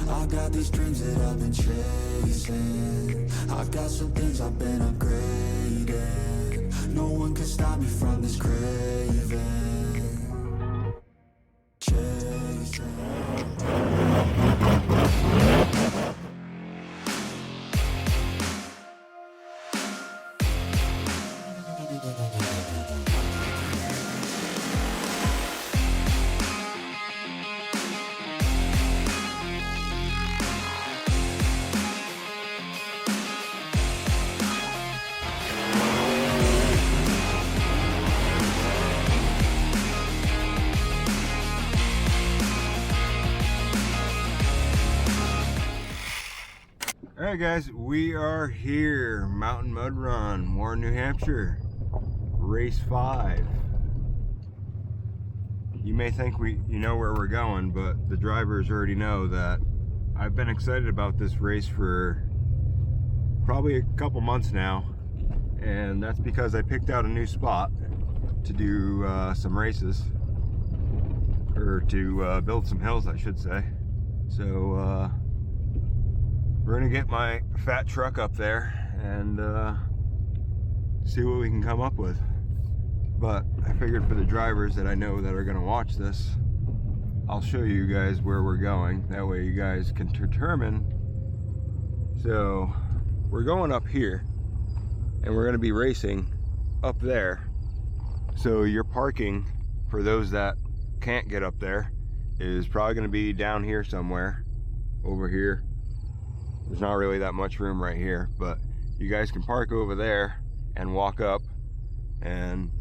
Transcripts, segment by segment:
I got these dreams that I've been chasing. I got some things I've been upgrading. No one can stop me from this craving. Chasing. Alright guys, we are here, Mountain Mud Run, Warren, New Hampshire, race 5. You may think you know where we're going, but the drivers already know that I've been excited about this race for probably a couple months now, and that's because I picked out a new spot to do some races, or to build some hills, I should say. So we're gonna get my fat truck up there and see what we can come up with. But I figured for the drivers that I know that are gonna watch this, I'll show you guys where we're going. That way you guys can determine. So we're going up here and we're gonna be racing up there. So your parking, for those that can't get up there, is probably gonna be down here somewhere, over here. There's not really that much room right here, but you guys can park over there and walk up, and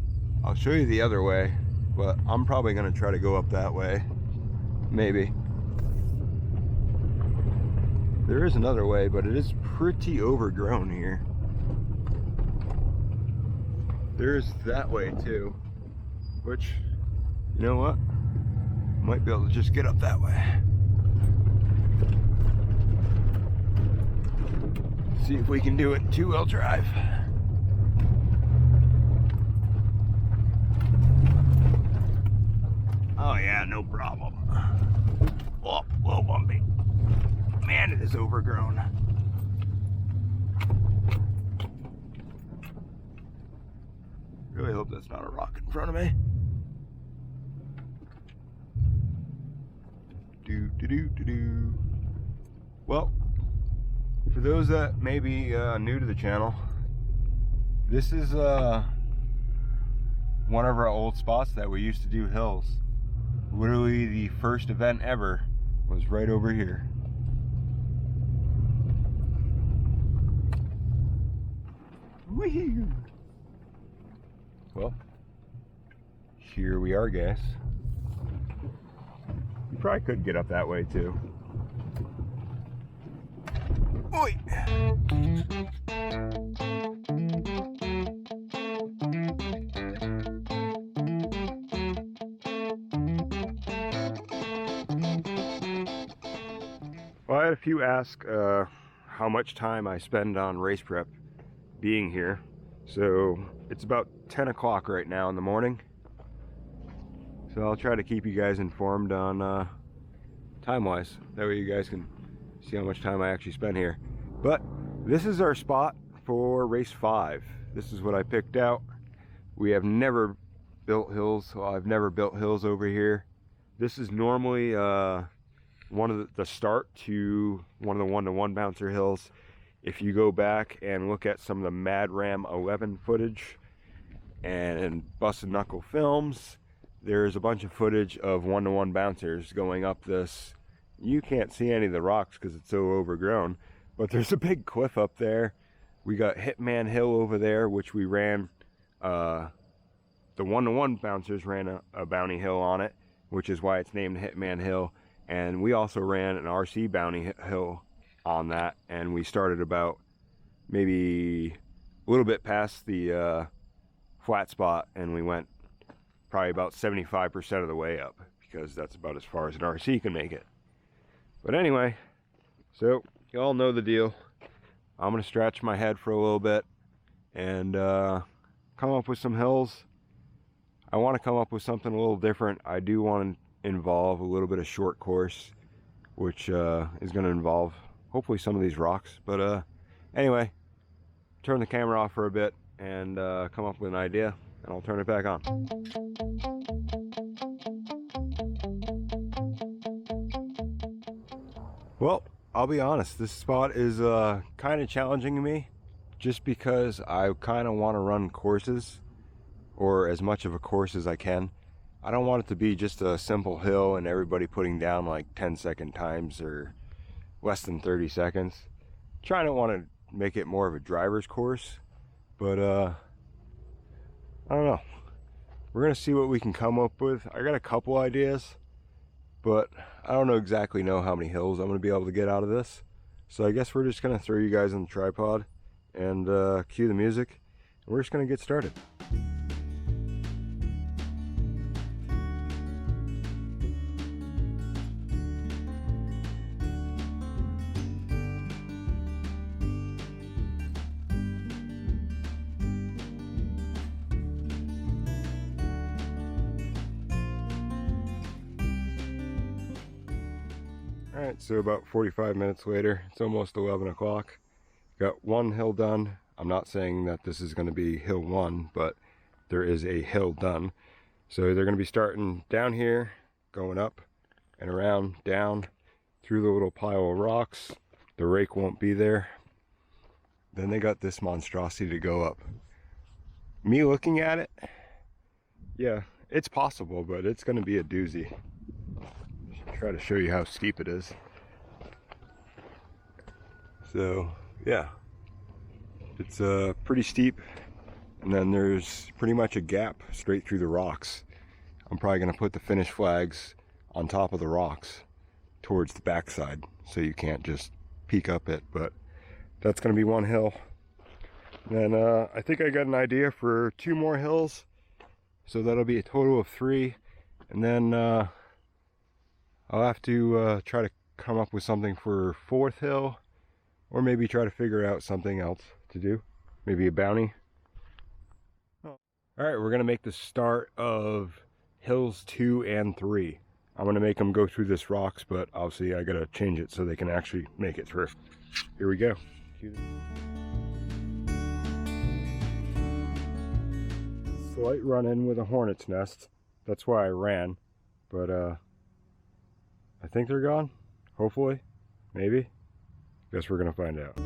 I'll show you the other way, but I'm probably gonna try to go up that way, maybe. There is another way, but it is pretty overgrown here. There's that way too, which, you know what? Might be able to just get up that way. See if we can do it in two-wheel drive. Oh yeah, no problem. Oh, whoa, bumpy. Man, it is overgrown. Really hope that's not a rock in front of me. Do. Well, for those that may be new to the channel, this is one of our old spots that we used to do hills. Literally the first event ever was right over here. Woohoo! Well, here we are, guys. You probably could get up that way too. Oi. Well, I had a few ask how much time I spend on race prep being here. So it's about 10 o'clock right now in the morning. So I'll try to keep you guys informed on time-wise. That way you guys can see how much time I actually spend here. But this is our spot for race 5. This is what I picked out. We have never built hills. Well, I've never built hills over here. This is normally one of the start to one of the 1-to-1 bouncer hills. If you go back and look at some of the Mad Ram 11 footage and Busted Knuckle films, there's a bunch of footage of 1-to-1 bouncers going up this. You can't see any of the rocks because it's so overgrown, but there's a big cliff up there. We got Hitman Hill over there, which we ran, the 1-to-1 bouncers ran a bounty hill on it, which is why it's named Hitman Hill. And we also ran an RC bounty hill on that, and we started about maybe a little bit past the flat spot, and we went probably about 75% of the way up, because that's about as far as an RC can make it. But anyway, so you all know the deal. I'm gonna scratch my head for a little bit and come up with some hills. I want to come up with something a little different. I do want to involve a little bit of short course. which is going to involve hopefully some of these rocks. But anyway, turn the camera off for a bit and come up with an idea, and I'll turn it back on. Well, I'll be honest, this spot is kind of challenging to me, just because I kind of want to run courses, or as much of a course as I can. I don't want it to be just a simple hill and everybody putting down like 10-second times or less than 30 seconds. Trying to want to make it more of a driver's course, but I don't know. We're gonna see what we can come up with. I got a couple ideas, but I don't exactly know how many hills I'm gonna be able to get out of this. So I guess we're just gonna throw you guys on the tripod and cue the music, and we're just gonna get started. Alright, so about 45 minutes later, it's almost 11 o'clock. Got one hill done. I'm not saying that this is going to be hill one, but there is a hill done. So they're going to be starting down here, going up and around, down, through the little pile of rocks. The rake won't be there. Then they got this monstrosity to go up. Me looking at it, yeah, it's possible, but it's going to be a doozy. Try to show you how steep it is. So yeah, it's pretty steep, and then there's pretty much a gap straight through the rocks. I'm probably going to put the finish flags on top of the rocks towards the backside, so you can't just peek up it. But that's going to be one hill. And then I think I got an idea for 2 more hills, so that'll be a total of 3. And then I'll have to try to come up with something for 4th hill, or maybe try to figure out something else to do. Maybe a bounty. Alright, we're going to make the start of hills 2 and 3. I'm going to make them go through this rocks, but obviously I got to change it so they can actually make it through. Here we go. Slight run-in with a hornet's nest. That's why I ran, but I think they're gone, hopefully, maybe. Guess we're gonna find out.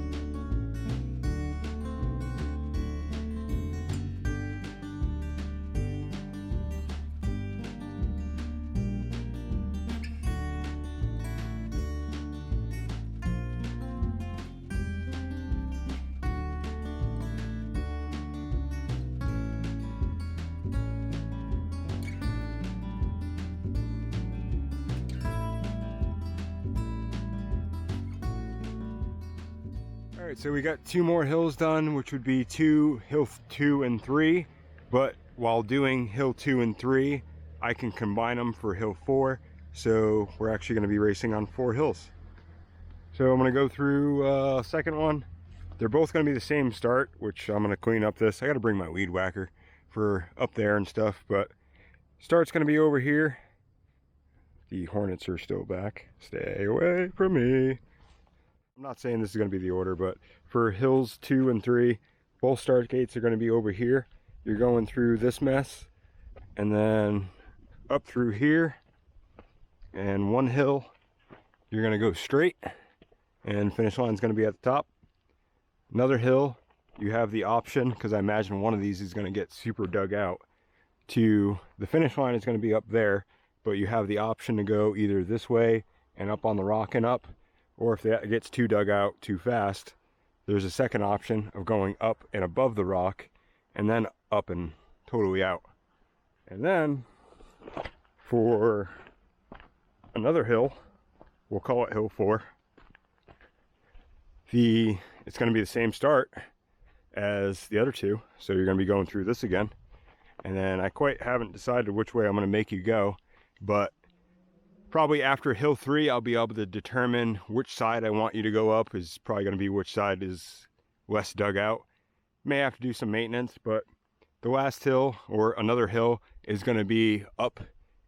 Alright, so we got 2 more hills done, which would be hill 2 and 3, but while doing hill 2 and 3, I can combine them for hill 4, so we're actually going to be racing on 4 hills. So I'm going to go through second one. They're both going to be the same start, which I'm going to clean up this. I got to bring my weed whacker for up there and stuff, but start's going to be over here. The hornets are still back. Stay away from me. I'm not saying this is going to be the order, but for hills 2 and 3, both start gates are going to be over here. You're going through this mess, and then up through here, and one hill, you're going to go straight, and finish line is going to be at the top. Another hill, you have the option, because I imagine one of these is going to get super dug out, to the finish line is going to be up there, but you have the option to go either this way and up on the rock and up, or if that gets too dug out too fast, there's a second option of going up and above the rock and then up and totally out. And then for another hill, we'll call it hill 4, it's going to be the same start as the other 2, so you're going to be going through this again. And then I quite haven't decided which way I'm going to make you go, but probably after hill 3, I'll be able to determine which side I want you to go up. Is probably going to be which side is less dug out. May have to do some maintenance, but the last hill or another hill is going to be up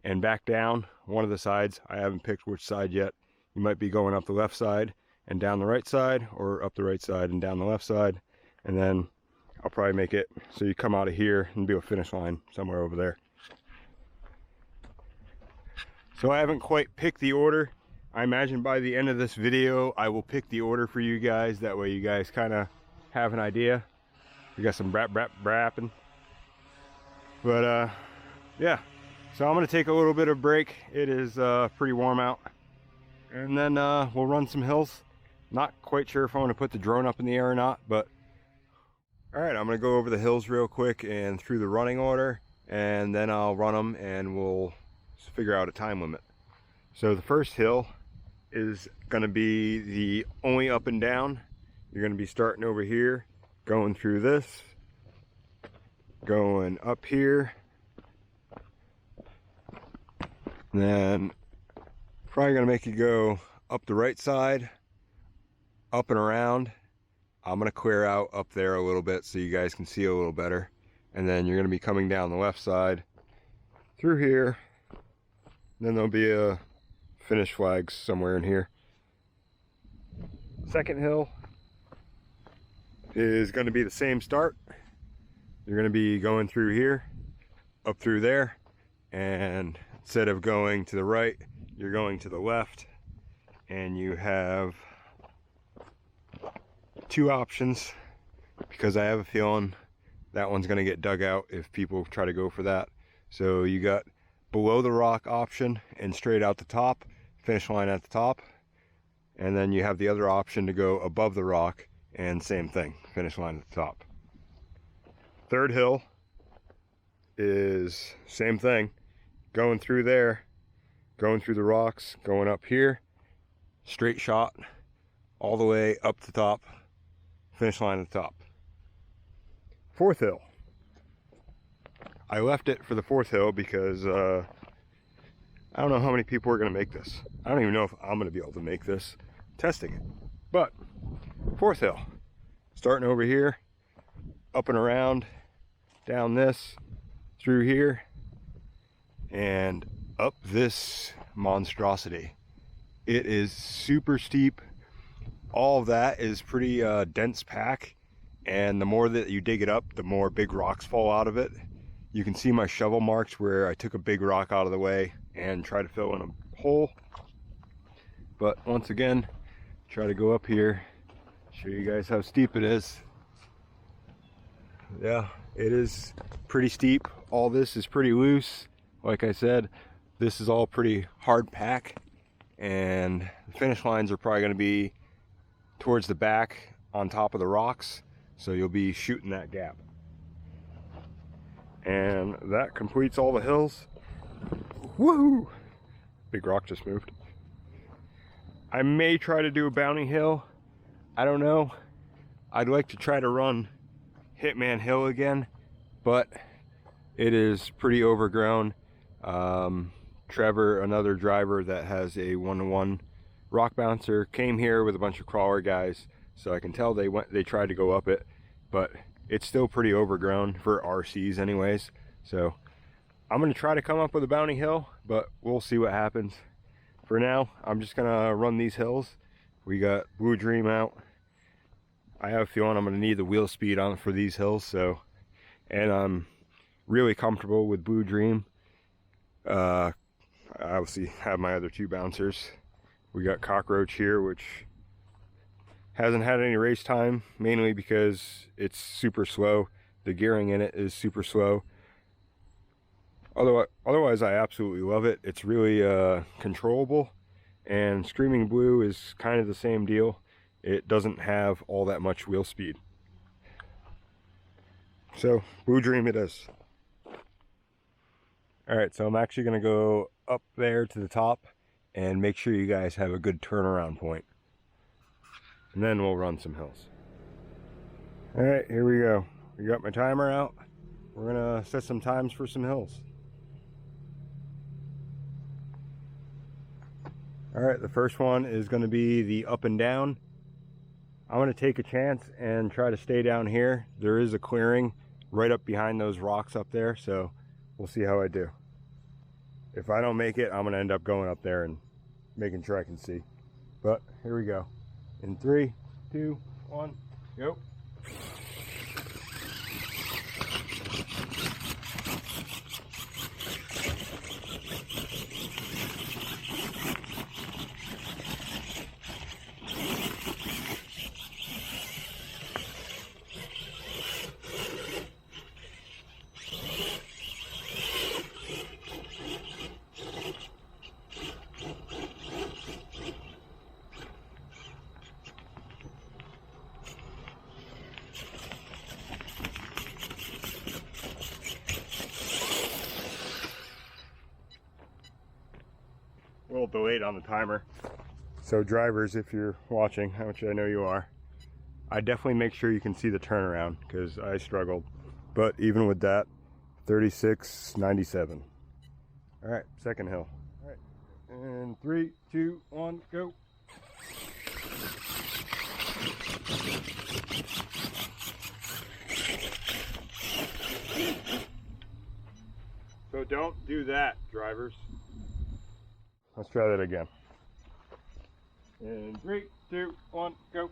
and back down one of the sides. I haven't picked which side yet. you might be going up the left side and down the right side, or up the right side and down the left side. And then I'll probably make it so you come out of here and be a finish line somewhere over there. So I haven't quite picked the order. I imagine by the end of this video I will pick the order for you guys. That way you guys kind of have an idea. We got some brapping. But yeah, so I'm gonna take a little bit of break. It is pretty warm out, and then we'll run some hills. Not quite sure if I want to put the drone up in the air or not, but all right, I'm gonna go over the hills real quick and through the running order, and then I'll run them and we'll figure out a time limit. So the first hill is gonna be the only up and down. You're gonna be starting over here, going through this, going up here, and then probably gonna make you go up the right side, up and around. I'm gonna clear out up there a little bit so you guys can see a little better, and then you're gonna be coming down the left side through here. Then there'll be a finish flag somewhere in here. Second hill is going to be the same start. You're going to be going through here, up through there, and instead of going to the right, you're going to the left, and you have two options, because I have a feeling that one's going to get dug out if people try to go for that. So you got below the rock option and straight out the top, finish line at the top, and then you have the other option to go above the rock and same thing, finish line at the top. Third hill is same thing, going through there, going through the rocks, going up here, straight shot all the way up the top, finish line at the top. Fourth hill, I left it for the fourth hill because I don't know how many people are going to make this. I don't even know if I'm going to be able to make this, testing it. But fourth hill, starting over here, up and around, down this, through here, and up this monstrosity. It is super steep. All of that is pretty dense pack, and the more that you dig it up, the more big rocks fall out of it. You can see my shovel marks where I took a big rock out of the way and try to fill in a hole. But once again, try to go up here, show you guys how steep it is. Yeah, it is pretty steep. All this is pretty loose. Like I said, this is all pretty hard pack, and the finish lines are probably going to be towards the back on top of the rocks, so you'll be shooting that gap. And that completes all the hills. Woohoo! Big rock just moved. I may try to do a bounty hill. I don't know. I'd like to try to run Hitman Hill again, but it is pretty overgrown. Trevor, another driver that has a 1-to-1 rock bouncer, came here with a bunch of crawler guys, so I can tell they tried to go up it, but it's still pretty overgrown for RCs anyways. So I'm going to try to come up with a bounty hill, but we'll see what happens. For now, I'm just going to run these hills. We got Blue Dream out. I have a feeling I'm going to need the wheel speed on for these hills, so, and I'm really comfortable with Blue Dream. I obviously have my other two bouncers. We got Cockroach here, which hasn't had any race time, mainly because it's super slow. The gearing in it is super slow. Otherwise, I absolutely love it. It's really controllable, and Screaming Blue is kind of the same deal. It doesn't have all that much wheel speed. So, Blue Dream it is. Alright, so I'm actually going to go up there to the top and make sure you guys have a good turnaround point. And then we'll run some hills. Alright, here we go. We got my timer out. We're going to set some times for some hills. Alright, the first one is going to be the up and down. I'm going to take a chance and try to stay down here. There is a clearing right up behind those rocks up there, so we'll see how I do. If I don't make it, I'm going to end up going up there and making sure I can see. But here we go. In 3, 2, 1, go. A little delayed on the timer. So drivers, if you're watching, which I know you are, I definitely make sure you can see the turnaround because I struggled. But even with that, 36.97. All right, second hill. All right, and 3, 2, 1, go. So don't do that, drivers. Let's try that again. In 3, 2, 1, go.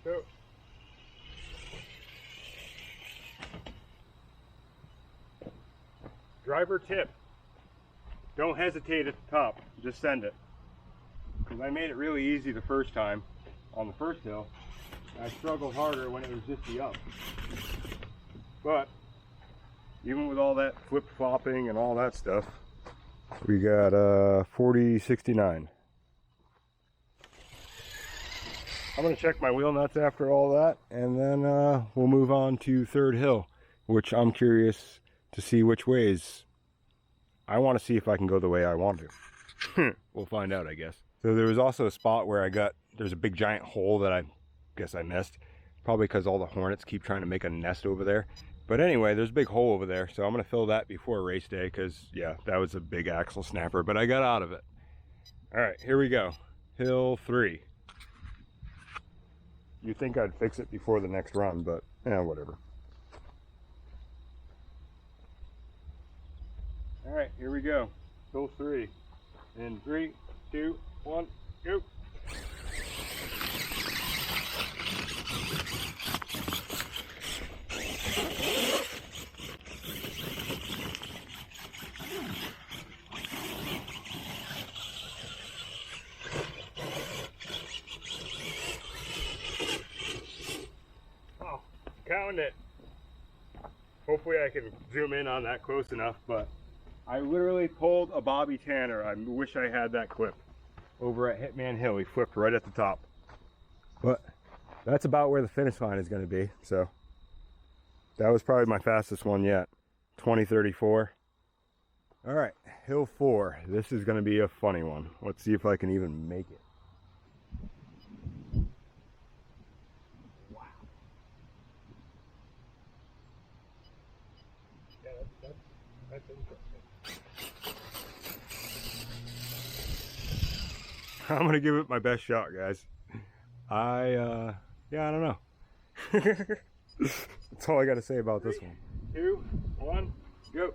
Go. Driver tip. Don't hesitate at the top. Just send it. Because I made it really easy the first time on the first hill. I struggled harder when it was just the up. But even with all that flip-flopping and all that stuff, we got 40.69. I'm going to check my wheel nuts after all that, and then we'll move on to third hill, which I'm curious to see which ways. I want to see if I can go the way I want to. We'll find out, I guess. So there was also a spot where there's a big giant hole that I guess I missed. Probably because all the hornets keep trying to make a nest over there. But anyway, there's a big hole over there, so I'm going to fill that before race day because, yeah, that was a big axle snapper, but I got out of it. All right, here we go. Hill 3. You'd think I'd fix it before the next run, but yeah, whatever. All right, here we go. Hill 3. In 3, 2, 1, go. Counting it. Hopefully I can zoom in on that close enough, but I literally pulled a Bobby Tanner. I wish I had that clip over at Hitman Hill. He flipped right at the top. But that's about where the finish line is going to be. So that was probably my fastest one yet. 20:34. All right, Hill 4. This is going to be a funny one. Let's see if I can even make it. That's interesting. I'm gonna give it my best shot, guys. Yeah, I don't know. That's all I gotta say about this one. 2, 1, go.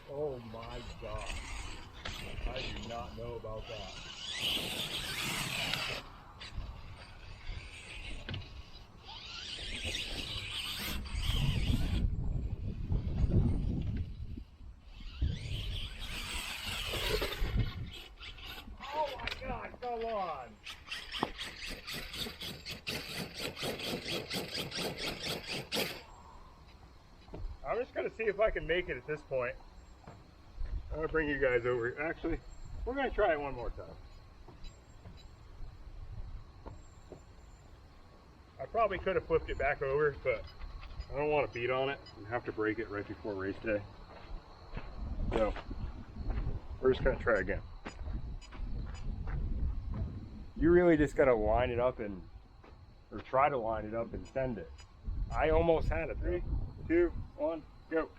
Oh my God. I do not know about that. Oh my God, come on. gonna see if I can make it at this point. I'm gonna bring you guys over. Actually, we're gonna try it one more time. I probably could have flipped it back over, but I don't want to beat on it and have to break it right before race day. So we're just gonna try again. You really just gotta line it up and, or try to line it up and send it. I almost had it. 3, 2, 1, go.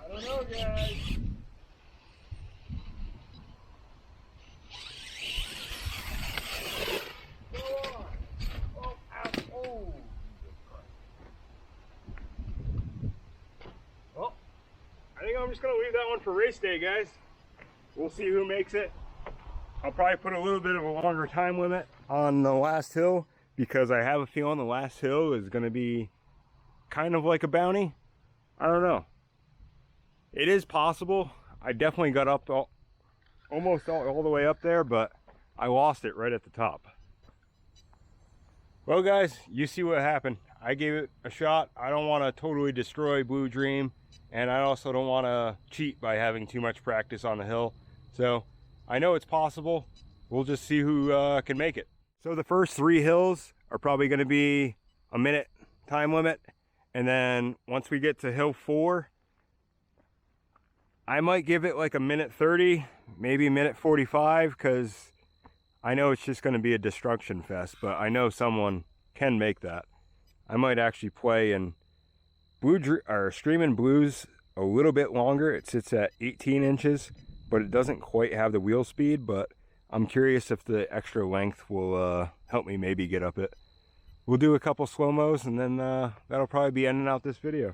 I don't know, guys. Go on. Oh, ow. Oh. Well, I think I'm just going to leave that one for race day, guys. We'll see who makes it. I'll probably put a little bit of a longer time limit on the last hill because I have a feeling the last hill is going to be kind of like a bounty. I don't know. It is possible. I definitely got up almost all the way up there, but I lost it right at the top. Well, guys, you see what happened. I gave it a shot. I don't want to totally destroy Blue Dream, and I also don't want to cheat by having too much practice on the hill. So I know it's possible. We'll just see who can make it. So the first 3 hills are probably going to be a minute time limit, and then once we get to hill 4, I might give it like a minute 30, maybe a minute 45, because I know it's just going to be a destruction fest, but I know someone can make that. I might actually play in Screaming Blues a little bit longer. It sits at 18 inches, but it doesn't quite have the wheel speed, but I'm curious if the extra length will help me maybe get up it. We'll do a couple slow-mos, and then that'll probably be ending out this video.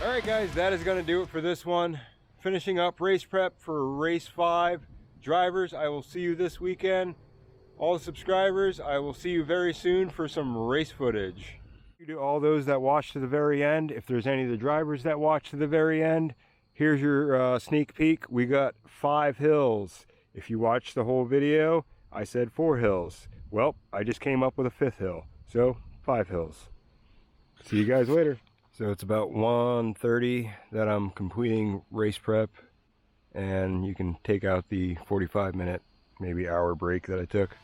Alright guys, that is going to do it for this one. Finishing up race prep for race 5. Drivers, I will see you this weekend. All the subscribers, I will see you very soon for some race footage. Thank you to all those that watched to the very end. If there's any of the drivers that watched to the very end, here's your sneak peek. We got 5 hills. If you watched the whole video, I said 4 hills. Well, I just came up with a 5th hill. So, 5 hills. See you guys later. So it's about 1:30 that I'm completing race prep, and you can take out the 45-minute, maybe hour break that I took.